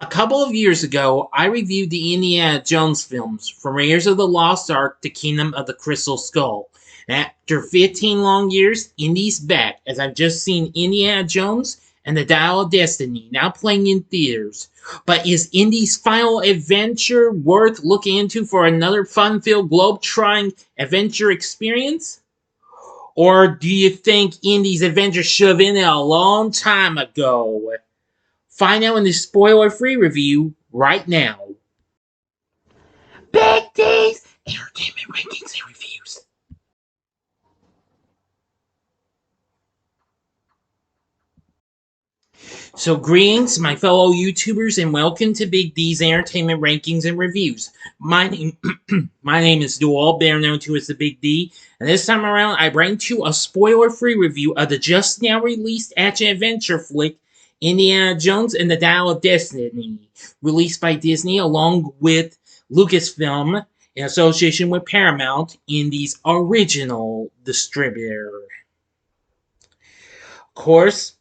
A couple of years ago, I reviewed the Indiana Jones films, from Raiders of the Lost Ark to Kingdom of the Crystal Skull. And after 15 long years, Indy's back, as I've just seen Indiana Jones and the Dial of Destiny, now playing in theaters. But is Indy's final adventure worth looking into for another fun-filled, globe-trotting adventure experience? Or do you think Indy's adventure should have ended a long time ago? Find out in the spoiler-free review right now. Big D's Entertainment Rankings and Reviews. So greetings, my fellow YouTubers, and welcome to Big D's Entertainment Rankings and Reviews. My name is Dual, better known to as the Big D, and this time around I bring to you a spoiler-free review of the just now released action-adventure flick Indiana Jones and the Dial of Destiny, released by Disney along with Lucasfilm in association with Paramount, Indy's original distributor. Of course,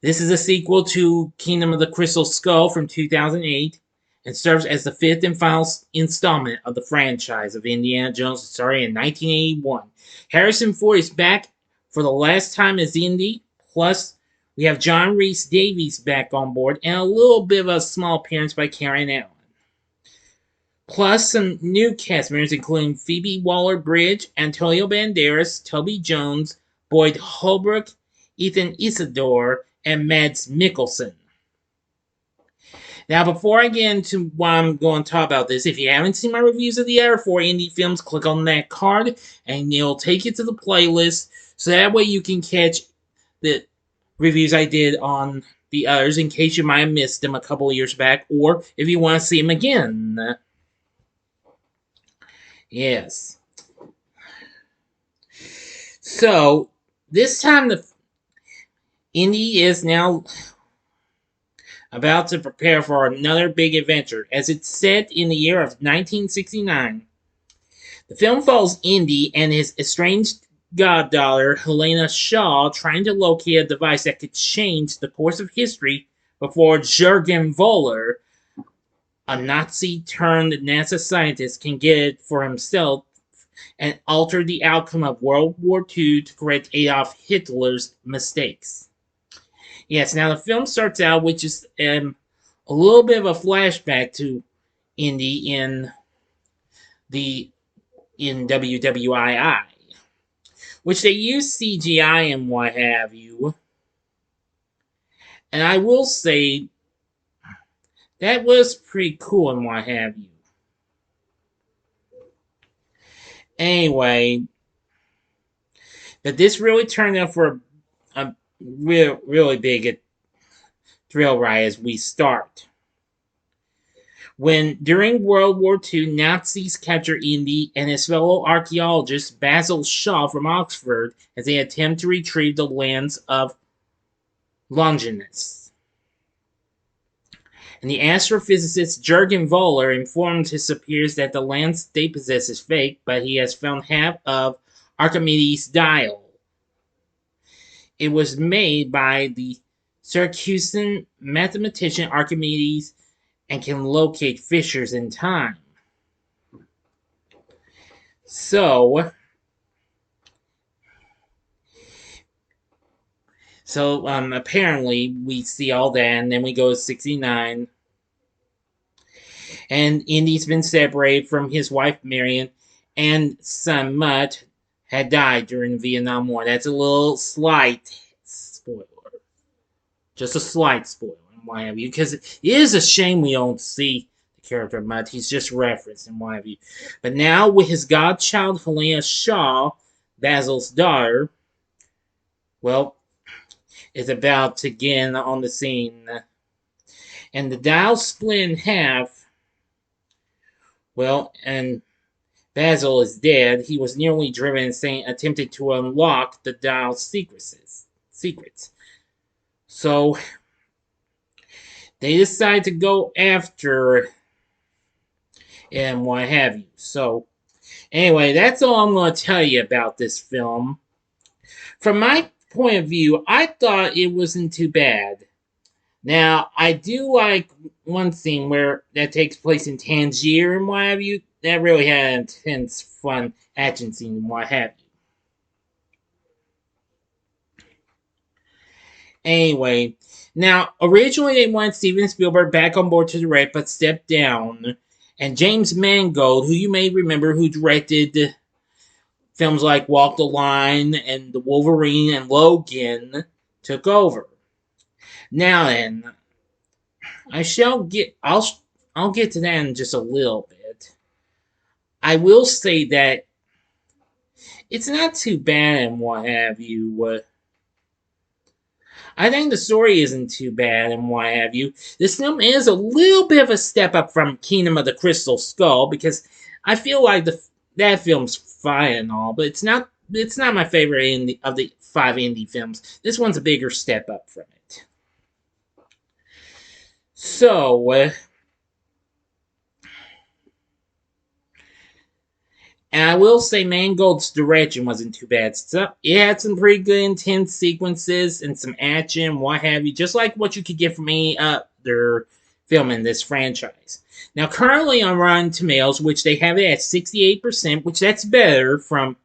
this is a sequel to Kingdom of the Crystal Skull from 2008 and serves as the fifth and final installment of the franchise of Indiana Jones, starting in 1981. Harrison Ford is back for the last time as Indy, plus we have John Rhys Davies back on board, and a little bit of a small appearance by Karen Allen. Plus some new cast members including Phoebe Waller-Bridge, Antonio Banderas, Toby Jones, Boyd Holbrook, Ethann Isidore, and Mads Mikkelsen. Now, before I get into what I'm going to talk about this, if you haven't seen my reviews of the other 4 indie films, click on that card, and it'll take you to the playlist, so that way you can catch the reviews I did on the others, in case you might have missed them a couple of years back, or if you want to see them again. Yes. So, this time the Indy is now about to prepare for another big adventure, as it's set in the year of 1969. The film follows Indy and his estranged goddaughter, Helena Shaw, trying to locate a device that could change the course of history before Jürgen Voller, a Nazi-turned-NASA scientist, can get it for himself and alter the outcome of World War II to correct Adolf Hitler's mistakes. Yes, now the film starts out with just a little bit of a flashback to Indy in WWII, which they use CGI and what have you. And I will say that was pretty cool and what have you. Anyway, but this really turned out for a really big thrill ride as we start. When, during World War II, Nazis capture Indy and his fellow archaeologist Basil Shaw from Oxford as they attempt to retrieve the lands of Longinus. And the astrophysicist Jürgen Voller informs his superiors that the lands they possess is fake, but he has found half of Archimedes' dial. It was made by the Syracusan mathematician Archimedes and can locate fissures in time. So apparently we see all that, and then we go to 69. And Indy's been separated from his wife Marion, and son Mutt had died during the Vietnam War. That's a little slight spoiler. Just a slight spoiler, and what have you. Because it is a shame we don't see the character Mutt. He's just referenced and what have you. But now with his godchild Helena Shaw, Basil's daughter, well, is about to get on the scene. And the dial split in half. Well, and Basil is dead. He was nearly driven insane attempting to unlock the dial's secrets. So they decide to go after and what have you. So anyway, that's all I'm going to tell you about this film. From my point of view, I thought it wasn't too bad. Now, I do like one scene where that takes place in Tangier and what have you. That really had an intense, fun action scene and what have you. Anyway, now originally they wanted Steven Spielberg back on board to direct, but stepped down. And James Mangold, who you may remember, who directed films like Walk the Line and The Wolverine and Logan, took over. Now then, I'll get to that in just a little bit. I will say that it's not too bad and what have you. I think the story isn't too bad and what have you. This film is a little bit of a step up from Kingdom of the Crystal Skull because I feel like that film's fine and all, but it's not my favorite of the five indie films. This one's a bigger step up from it. So, and I will say Mangold's direction wasn't too bad. So it had some pretty good intense sequences and some action, what have you, just like what you could get from any other film in this franchise. Now, currently on Rotten Tomatoes, which they have it at 68%, which that's better from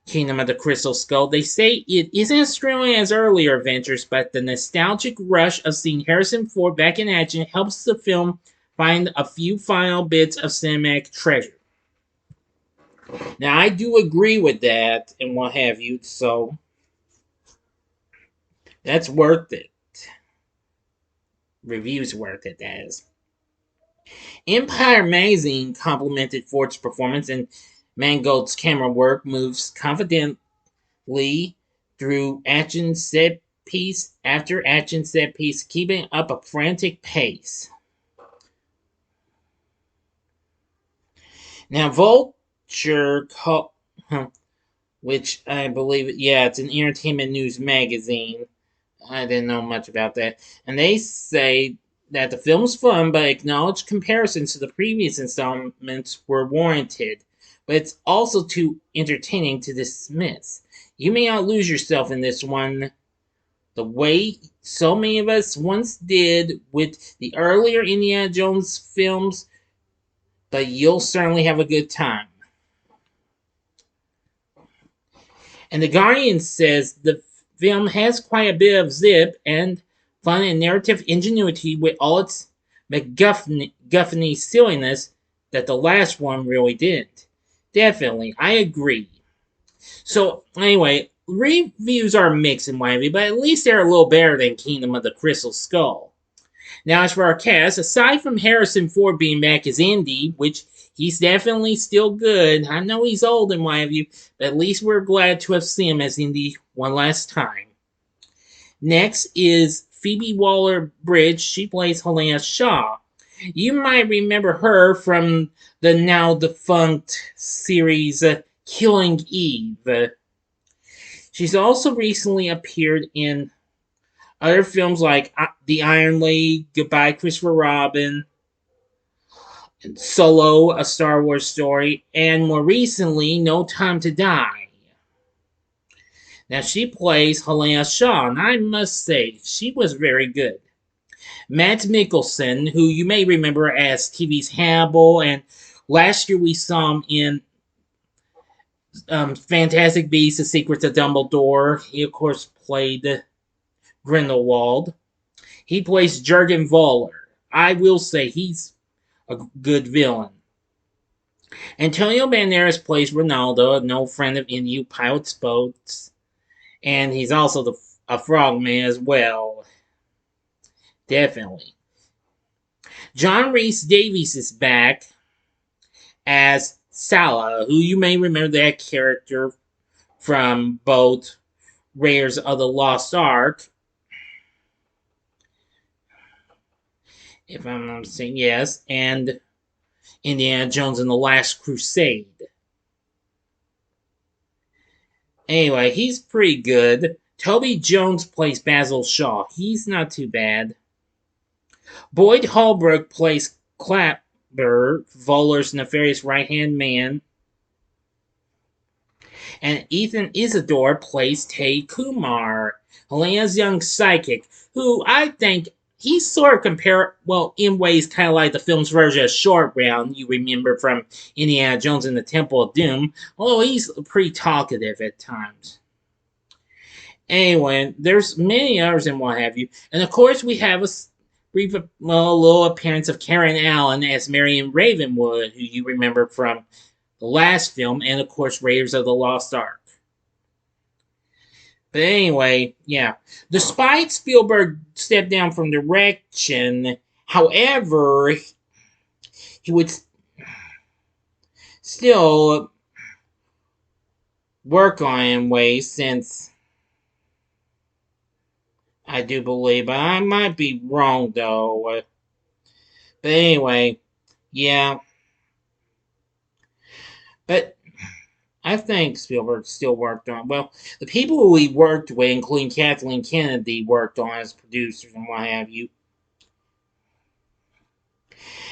Kingdom of the Crystal Skull, they say it isn't as thrilling as earlier adventures, but the nostalgic rush of seeing Harrison Ford back in action helps the film find a few final bits of cinematic treasure. Now, I do agree with that and what have you, so that's worth it. Reviews worth it, that is. Empire Magazine complimented Ford's performance, and Mangold's camera work moves confidently through action set piece after action set piece, keeping up a frantic pace. Now, Vulture, which I believe, yeah, it's an entertainment news magazine. I didn't know much about that. And they say that the film's fun, but acknowledge comparisons to the previous installments were warranted. But it's also too entertaining to dismiss. You may not lose yourself in this one the way so many of us once did with the earlier Indiana Jones films, but you'll certainly have a good time. And The Guardian says the film has quite a bit of zip and fun and narrative ingenuity with all its MacGuffin silliness that the last one really didn't. Definitely, I agree. So, anyway, reviews are mixed in Miami, but at least they're a little better than Kingdom of the Crystal Skull. Now, as for our cast, aside from Harrison Ford being back as Indy, which he's definitely still good. I know he's old and what have you, but at least we're glad to have seen him as Indy one last time. Next is Phoebe Waller-Bridge. She plays Helena Shaw. You might remember her from the now defunct series Killing Eve. She's also recently appeared in other films like The Iron Lady, Goodbye Christopher Robin, Solo, A Star Wars Story, and more recently, No Time to Die. Now, she plays Helena Shaw, and I must say, she was very good. Matt Mikkelsen, who you may remember as TV's Hannibal, and last year we saw him in Fantastic Beasts: The Secrets of Dumbledore. He, of course, played Grindelwald. He plays Jurgen Voller. I will say he's a good villain. Antonio Banderas plays Ronaldo, an old friend of Indy who pilots boats, and he's also a frogman as well. Definitely. John Rhys Davies is back as Sala, who you may remember that character from both Raiders of the Lost Ark, if I'm not mistaken, yes, and Indiana Jones and the Last Crusade. Anyway, he's pretty good. Toby Jones plays Basil Shaw. He's not too bad. Boyd Holbrook plays Clapper, Voller's nefarious right-hand man. And Ethann Isidore plays Tay Kumar, Helena's young psychic, who I think he's sort of well, in ways kind of like the film's version of Short Round, you remember from Indiana Jones and the Temple of Doom, although he's pretty talkative at times. Anyway, there's many others and what have you. And of course, we have a brief, little appearance of Karen Allen as Marion Ravenwood, who you remember from the last film, and of course, Raiders of the Lost Ark. But anyway, yeah. Despite Spielberg stepped down from direction, however, he would still work on it in ways, since I do believe, but I might be wrong though. But anyway, yeah. But I think Spielberg still worked on. Well, the people who he worked with, including Kathleen Kennedy, worked on as producers and what have you.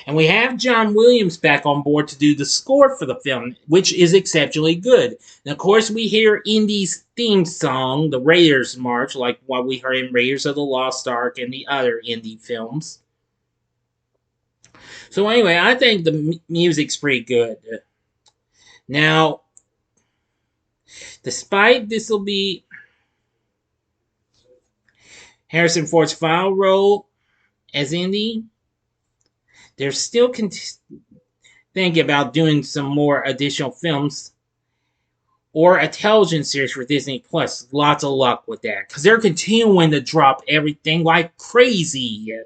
And we have John Williams back on board to do the score for the film, which is exceptionally good. And of course, we hear Indy's theme song, the Raiders March, like what we heard in Raiders of the Lost Ark and the other Indy films. So anyway, I think the music's pretty good. Now, despite this will be Harrison Ford's final role as Indy, they're still thinking about doing some more additional films or a television series for Disney Plus. Lots of luck with that, because they're continuing to drop everything like crazy.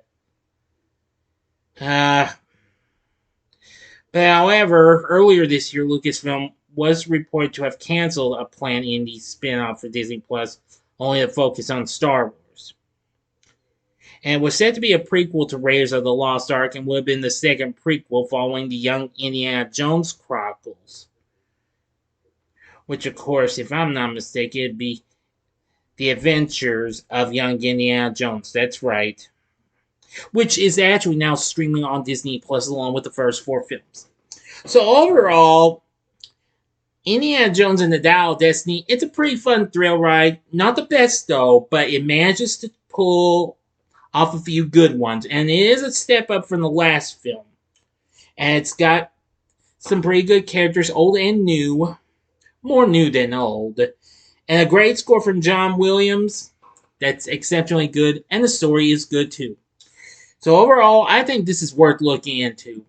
But however, earlier this year, Lucasfilm was reported to have canceled a planned Indy spin-off for Disney Plus, only to focus on Star Wars. And it was said to be a prequel to Raiders of the Lost Ark, and would have been the second prequel following the Young Indiana Jones Chronicles. Which, of course, if I'm not mistaken, it'd be The Adventures of Young Indiana Jones. That's right. Which is actually now streaming on Disney Plus along with the first 4 films. So overall, Indiana Jones and the Dial of Destiny, it's a pretty fun thrill ride. Not the best though, but it manages to pull off a few good ones. And it is a step up from the last film. And it's got some pretty good characters, old and new. More new than old. And a great score from John Williams. That's exceptionally good. And the story is good too. So overall, I think this is worth looking into.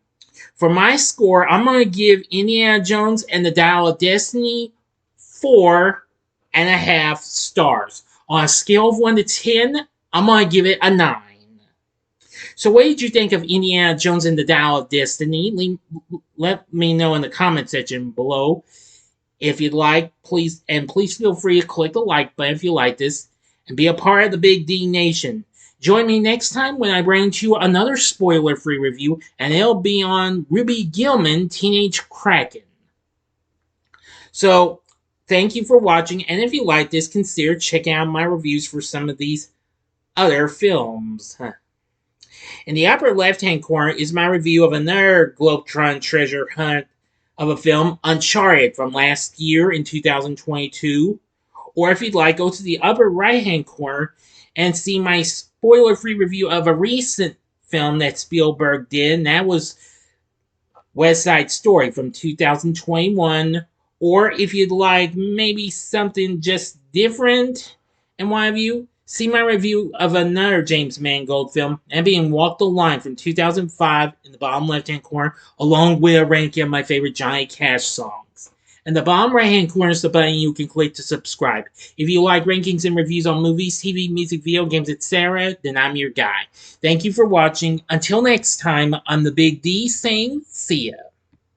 For my score, I'm going to give Indiana Jones and the Dial of Destiny 4.5 stars. On a scale of 1 to 10, I'm going to give it a 9. So what did you think of Indiana Jones and the Dial of Destiny? Let me know in the comment section below. If you'd like, please feel free to click the like button if you like this, and be a part of the Big D Nation. Join me next time when I bring to you another spoiler-free review, and it'll be on Ruby Gillman, Teenage Kraken. So, thank you for watching, and if you like this, consider checking out my reviews for some of these other films. In the upper left-hand corner is my review of another Globetrotting treasure hunt of a film, Uncharted, from last year in 2022. Or if you'd like, go to the upper right-hand corner and see my spoiler-free review of a recent film that Spielberg did, and that was West Side Story from 2021. Or if you'd like maybe something just different and what have you, see my review of another James Mangold film, and being Walk the Line from 2005 in the bottom left-hand corner, along with a ranking of my favorite Johnny Cash songs. In the bottom right-hand corner is the button you can click to subscribe. If you like rankings and reviews on movies, TV, music, video games, etc., then I'm your guy. Thank you for watching. Until next time, I'm the Big D saying see ya.